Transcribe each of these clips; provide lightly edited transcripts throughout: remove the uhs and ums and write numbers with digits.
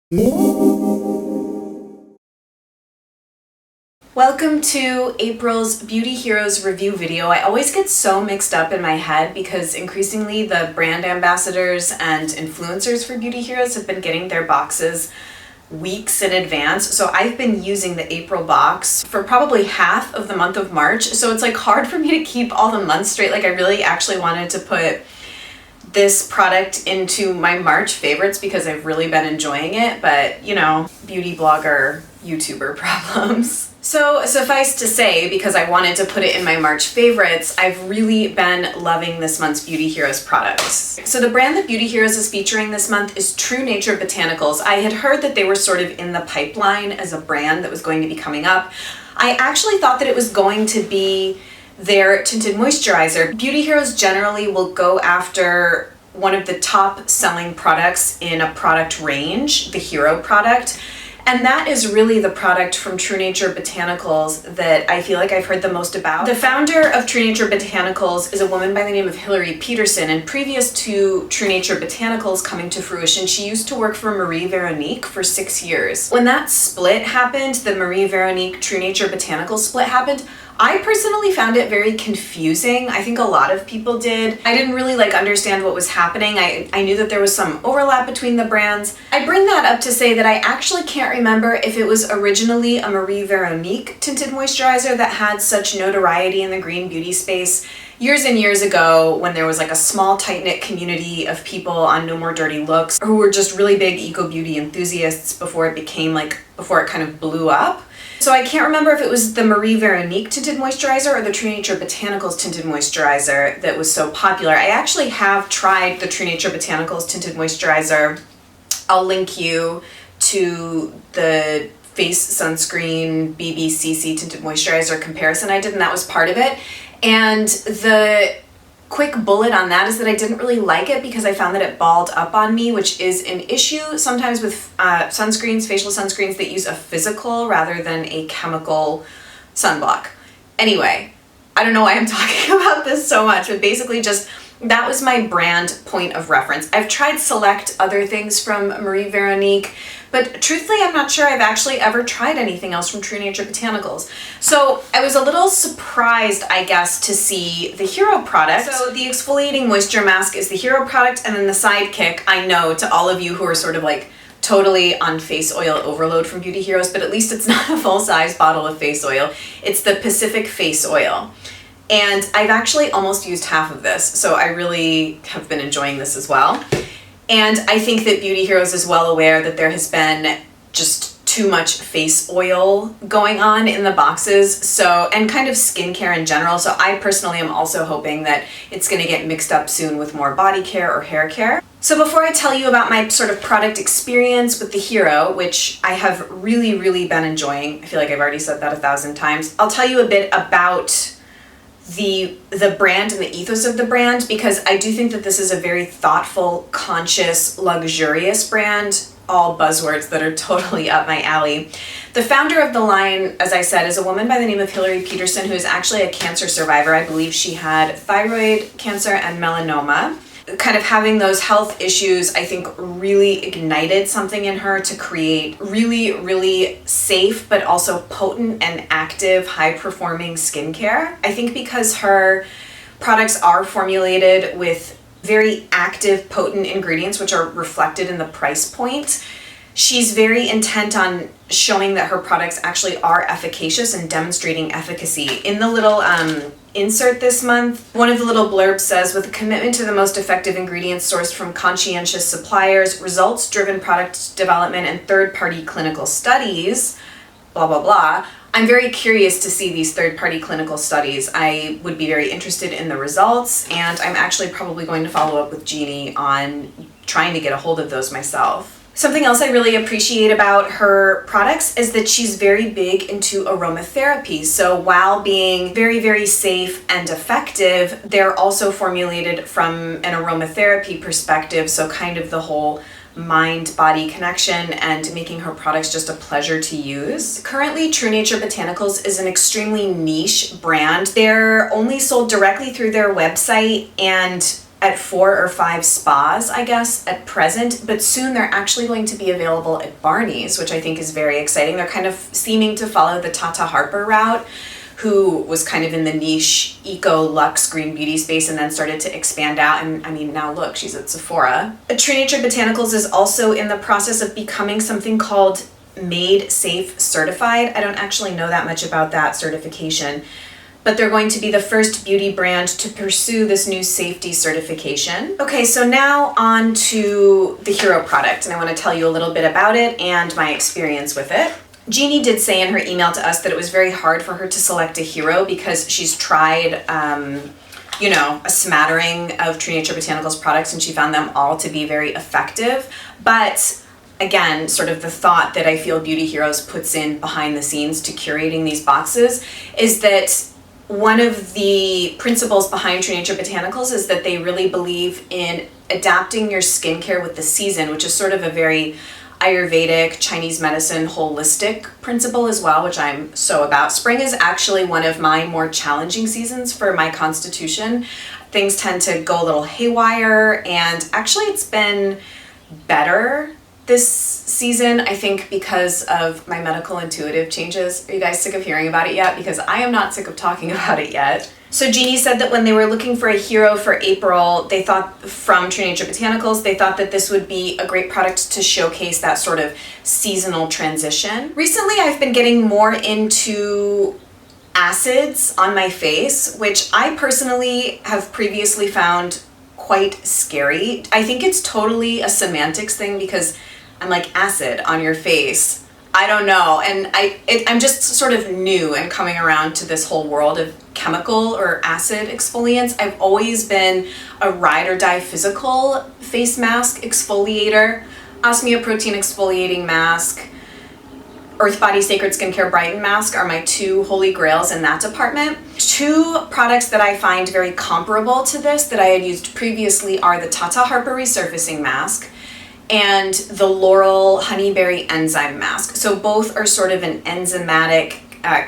Welcome to April's Beauty Heroes review video. I always get so mixed up in my head because increasingly the brand ambassadors and influencers for Beauty Heroes have been getting their boxes weeks in advance. So I've been using the April box for probably half of the month of March. So it's like hard for me to keep all the months straight. Like I really actually wanted to put this product into my March favorites because I've really been enjoying it, but you know, beauty blogger, YouTuber problems. So suffice to say, because I wanted to put it in my March favorites, I've really been loving this month's Beauty Heroes products. So the brand that Beauty Heroes is featuring this month is True Nature Botanicals. I had heard that they were sort of in the pipeline as a brand that was going to be coming up. I actually thought that it was going to be their Tinted Moisturizer. Beauty Heroes generally will go after one of the top selling products in a product range, the hero product. And that is really the product from True Nature Botanicals that I feel like I've heard the most about. The founder of True Nature Botanicals is a woman by the name of Hilary Peterson, and previous to True Nature Botanicals coming to fruition, she used to work for Marie Veronique for 6 years. When that split happened, the Marie Veronique True Nature Botanicals split happened, I personally found it very confusing. I think a lot of people did. I didn't really understand what was happening. I knew that there was some overlap between the brands. I bring that up to say that I actually can't remember if it was originally a Marie Veronique tinted moisturizer that had such notoriety in the green beauty space years and years ago when there was like a small tight-knit community of people on No More Dirty Looks who were just really big eco-beauty enthusiasts before it kind of blew up. So I can't remember if it was the Marie Veronique tinted moisturizer or the True Nature Botanicals tinted moisturizer that was so popular. I actually have tried the True Nature Botanicals tinted moisturizer. I'll link you to the face sunscreen BBCC tinted moisturizer comparison I did, and that was part of it. And the quick bullet on that is that I didn't really like it because I found that it balled up on me, which is an issue sometimes with sunscreens, facial sunscreens that use a physical rather than a chemical sunblock. Anyway, I don't know why I'm talking about this so much, but basically just that was my brand point of reference. I've tried select other things from Marie Veronique, but truthfully, I'm not sure I've actually ever tried anything else from True Nature Botanicals. So I was a little surprised, I guess, to see the hero product. So the exfoliating moisture mask is the hero product, and then the sidekick, I know to all of you who are sort of like totally on face oil overload from Beauty Heroes, but at least it's not a full-size bottle of face oil. It's the Pacific Face Oil. And I've actually almost used half of this, so I really have been enjoying this as well. And I think that Beauty Heroes is well aware that there has been just too much face oil going on in the boxes, and kind of skincare in general. So I personally am also hoping that it's going to get mixed up soon with more body care or hair care. So before I tell you about my sort of product experience with the hero, which I have really, really been enjoying, I feel like I've already said that 1,000 times, I'll tell you a bit about the brand and the ethos of the brand, because I do think that this is a very thoughtful, conscious, luxurious brand, all buzzwords that are totally up my alley. The founder of the line, as I said, is a woman by the name of Hilary Peterson, who is actually a cancer survivor. I believe she had thyroid cancer and melanoma. Kind of having those health issues, I think, really ignited something in her to create really, really safe, but also potent and active, high-performing skincare. I think because her products are formulated with very active, potent ingredients, which are reflected in the price point, she's very intent on showing that her products actually are efficacious and demonstrating efficacy. In the little insert this month, one of the little blurbs says, with a commitment to the most effective ingredients sourced from conscientious suppliers, results-driven product development, and third-party clinical studies, blah, blah, blah. I'm very curious to see these third-party clinical studies. I would be very interested in the results, and I'm actually probably going to follow up with Jeannie on trying to get a hold of those myself. Something else I really appreciate about her products is that she's very big into aromatherapy. So while being very, very safe and effective, they're also formulated from an aromatherapy perspective. So kind of the whole mind-body connection and making her products just a pleasure to use. Currently, True Nature Botanicals is an extremely niche brand. They're only sold directly through their website, and at 4 or 5 spas, I guess, at present, but soon they're actually going to be available at Barney's, which I think is very exciting. They're kind of seeming to follow the Tata Harbour route, who was kind of in the niche eco luxe green beauty space and then started to expand out. And I mean, now look, she's at Sephora. True Nature Botanicals is also in the process of becoming something called Made Safe Certified. I don't actually know that much about that certification, but they're going to be the first beauty brand to pursue this new safety certification. Okay, so now on to the hero product, and I want to tell you a little bit about it and my experience with it. Jeannie did say in her email to us that it was very hard for her to select a hero because she's tried, you know, a smattering of True Nature Botanicals products and she found them all to be very effective. But again, sort of the thought that I feel Beauty Heroes puts in behind the scenes to curating these boxes is that one of the principles behind True Nature Botanicals is that they really believe in adapting your skincare with the season, which is sort of a very Ayurvedic, Chinese medicine, holistic principle as well, which I'm so about. Spring is actually one of my more challenging seasons for my constitution. Things tend to go a little haywire, and actually it's been better this season, I think, because of my medical intuitive changes. Are you guys sick of hearing about it yet? Because I am not sick of talking about it yet. So Jeannie said that when they were looking for a hero for April, they thought from True Nature Botanicals, they thought that this would be a great product to showcase that sort of seasonal transition. Recently, I've been getting more into acids on my face, which I personally have previously found quite scary. I think it's totally a semantics thing because I'm like, acid on your face. I don't know, and I'm just sort of new and coming around to this whole world of chemical or acid exfoliants. I've always been a ride or die physical face mask exfoliator, Osmia protein exfoliating mask, Earth Body Sacred Skincare Brighten Mask are my two holy grails in that department. Two products that I find very comparable to this that I had used previously are the Tata Harbour Resurfacing Mask and the Laurel Honeyberry Enzyme Mask. So both are sort of an enzymatic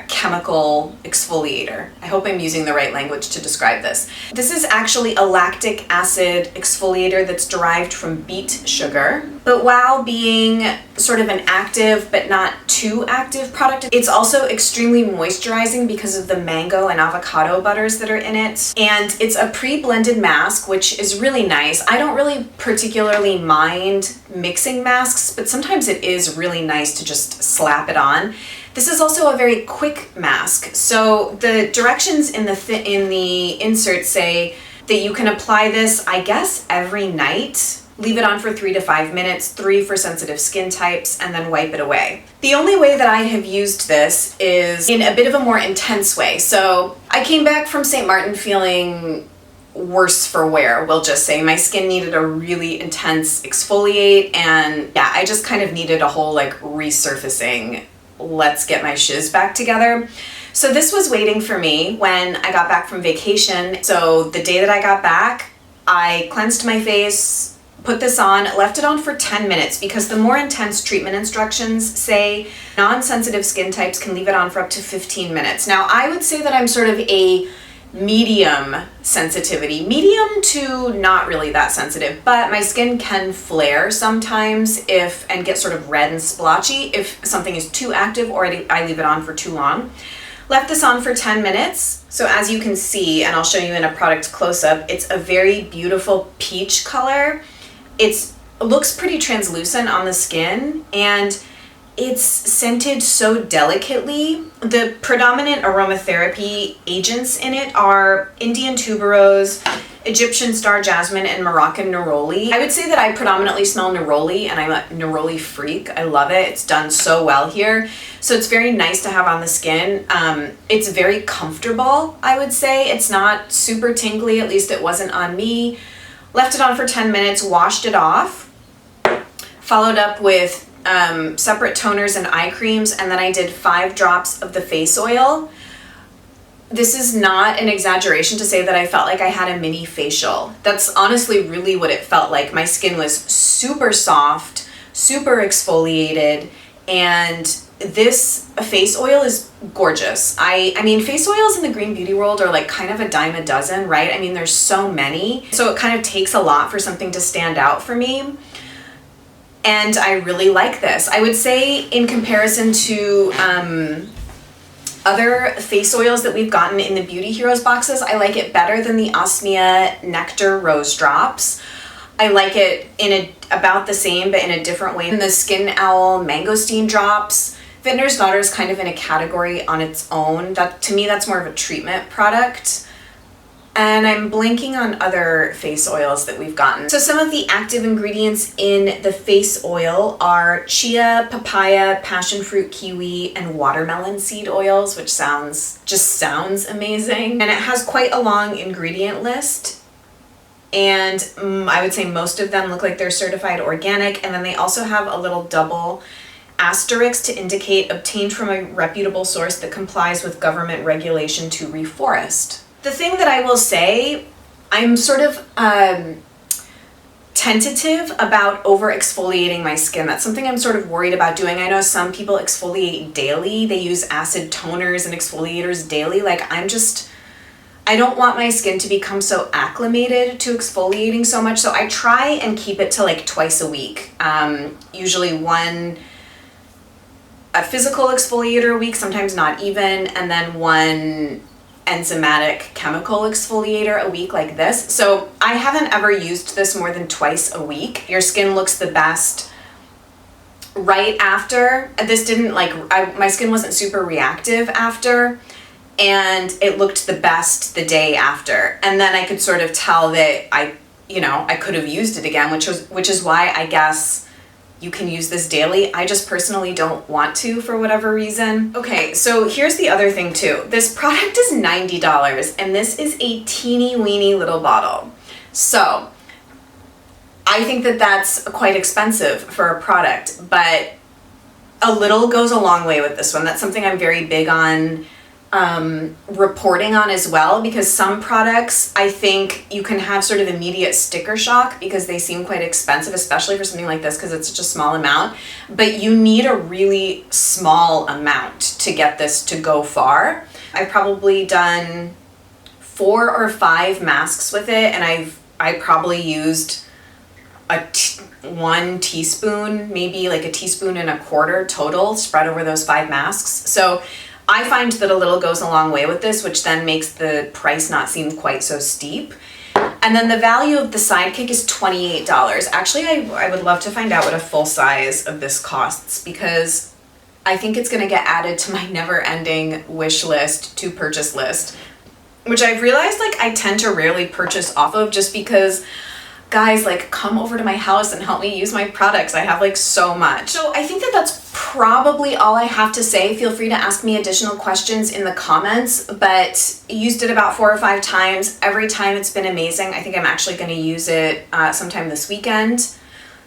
chemical exfoliator. I hope I'm using the right language to describe this. This is actually a lactic acid exfoliator that's derived from beet sugar. But while being sort of an active but not too active product, it's also extremely moisturizing because of the mango and avocado butters that are in it. And it's a pre-blended mask, which is really nice. I don't really particularly mind mixing masks, but sometimes it is really nice to just slap it on. This is also a very quick mask. So the directions in the insert say that you can apply this, I guess, every night. Leave it on for 3 to 5 minutes, 3 for sensitive skin types, and then wipe it away. The only way that I have used this is in a bit of a more intense way. So I came back from St. Martin feeling worse for wear, we'll just say. My skin needed a really intense exfoliate, and yeah, I just kind of needed a whole like resurfacing. Let's get my shiz back together. So this was waiting for me when I got back from vacation. So the day that I got back, I cleansed my face, put this on, left it on for 10 minutes because the more intense treatment instructions say non-sensitive skin types can leave it on for up to 15 minutes. Now I would say that I'm sort of a medium sensitivity, medium to not really that sensitive, but my skin can flare sometimes and get sort of red and splotchy if something is too active or I leave it on for too long. Left this on for 10 minutes. So as you can see, and I'll show you in a product close-up, it's a very beautiful peach color. It looks pretty translucent on the skin, and it's scented so delicately. The predominant aromatherapy agents in it are Indian tuberose, Egyptian star jasmine, and Moroccan neroli. I would say that I predominantly smell neroli, and I'm a neroli freak. I love it. It's done so well here. So it's very nice to have on the skin. It's very comfortable, I would say. It's not super tingly, at least it wasn't on me. Left it on for 10 minutes, washed it off, followed up with separate toners and eye creams, and then I did 5 drops of the face oil. This is not an exaggeration to say that I felt like I had a mini facial. That's honestly really what it felt like. My skin was super soft, super exfoliated, and this face oil is gorgeous. I mean, face oils in the green beauty world are like kind of a dime a dozen, right? I mean, there's so many. So it kind of takes a lot for something to stand out for me. And I really like this. I would say in comparison to other face oils that we've gotten in the Beauty Heroes boxes, I like it better than the Osmia Nectar Rose Drops. I like it in about the same, but in a different way. The Skin Owl Mangosteen Drops, Vintner's Daughter is kind of in a category on its own. That, to me, that's more of a treatment product. And I'm blanking on other face oils that we've gotten. So some of the active ingredients in the face oil are chia, papaya, passion fruit, kiwi, and watermelon seed oils, which just sounds amazing. And it has quite a long ingredient list. And I would say most of them look like they're certified organic. And then they also have a little double asterisk to indicate obtained from a reputable source that complies with government regulation to reforest. The thing that I will say, I'm sort of tentative about over exfoliating my skin. That's something I'm sort of worried about doing. I know some people exfoliate daily. They use acid toners and exfoliators daily. Like I don't want my skin to become so acclimated to exfoliating so much. So I try and keep it to like twice a week. Usually a physical exfoliator a week, sometimes not even, and then one enzymatic chemical exfoliator a week like this. So I haven't ever used this more than twice a week. Your skin looks the best right after. This didn't my skin wasn't super reactive after, and it looked the best the day after. And then I could sort of tell that I could have used it again, which is why I guess you can use this daily. I just personally don't want to for whatever reason. Okay, so here's the other thing too. This product is $90 and this is a teeny weeny little bottle. So I think that that's quite expensive for a product, but a little goes a long way with this one. That's something I'm very big on reporting on as well, because some products I think you can have sort of immediate sticker shock because they seem quite expensive, especially for something like this because it's such a small amount, but you need a really small amount to get this to go far. I've probably done 4 or 5 masks with it, and I probably used 1 teaspoon, maybe like a teaspoon and a quarter total spread over those 5 masks. So I find that a little goes a long way with this, which then makes the price not seem quite so steep. And then the value of the Sidekick is $28. Actually, I would love to find out what a full size of this costs, because I think it's going to get added to my never-ending wish list to purchase list, which I've realized I tend to rarely purchase off of, just because guys, come over to my house and help me use my products. I have so much. So I think that that's probably all I have to say. Feel free to ask me additional questions in the comments, but used it about 4 or 5 times. Every time it's been amazing. I think I'm actually going to use it sometime this weekend.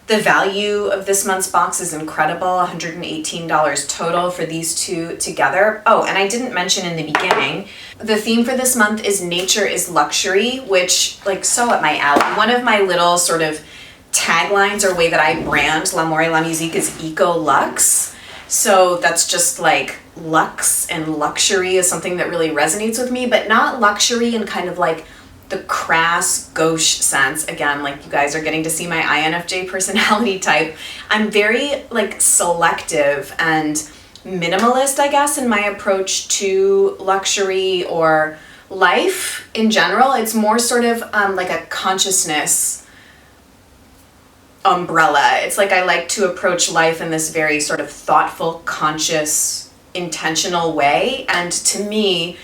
The value of this month's box is incredible, $118 total for these two together. Oh, and I didn't mention in the beginning, the theme for this month is Nature is Luxury, which so up my alley. One of my little sort of taglines or way that I brand L'Amour et la Musique is Eco Luxe. So that's just luxe and luxury is something that really resonates with me, but not luxury in kind of the crass gauche sense. Again, you guys are getting to see my INFJ personality type. I'm very selective and minimalist, I guess, in my approach to luxury or life in general. It's more sort of like a consciousness umbrella. It's I like to approach life in this very sort of thoughtful, conscious, intentional way. And to me,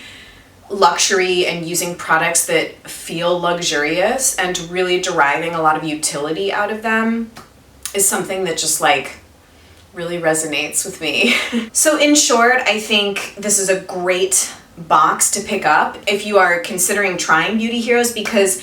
luxury and using products that feel luxurious and really deriving a lot of utility out of them is something that just really resonates with me. So in short, I think this is a great box to pick up if you are considering trying Beauty Heroes, because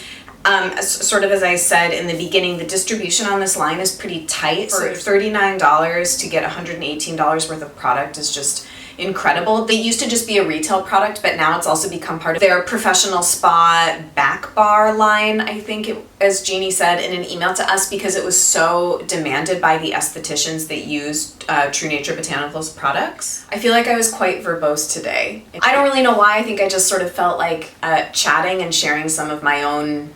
sort of as I said in the beginning, the distribution on this line is pretty tight. For $39 to get $118 worth of product is just incredible. They used to just be a retail product, but now it's also become part of their professional spa back bar line, I think, as Jeannie said in an email to us, because it was so demanded by the estheticians that used True Nature Botanicals products. I feel like I was quite verbose today. I don't really know why. I think I just sort of felt like chatting and sharing some of my own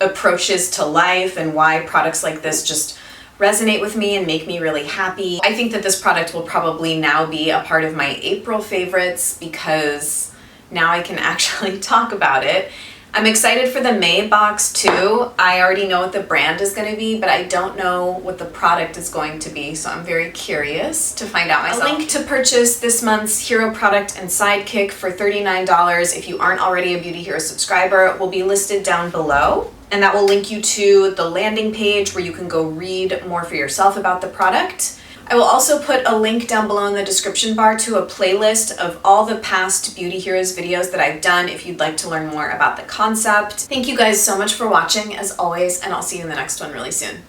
approaches to life and why products like this just resonate with me and make me really happy. I think that this product will probably now be a part of my April favorites because now I can actually talk about it. I'm excited for the May box too. I already know what the brand is going to be, but I don't know what the product is going to be, so I'm very curious to find out myself. A link to purchase this month's hero product and sidekick for $39 if you aren't already a Beauty Hero subscriber will be listed down below. And that will link you to the landing page where you can go read more for yourself about the product. I will also put a link down below in the description bar to a playlist of all the past Beauty Heroes videos that I've done if you'd like to learn more about the concept. Thank you guys so much for watching as always, and I'll see you in the next one really soon.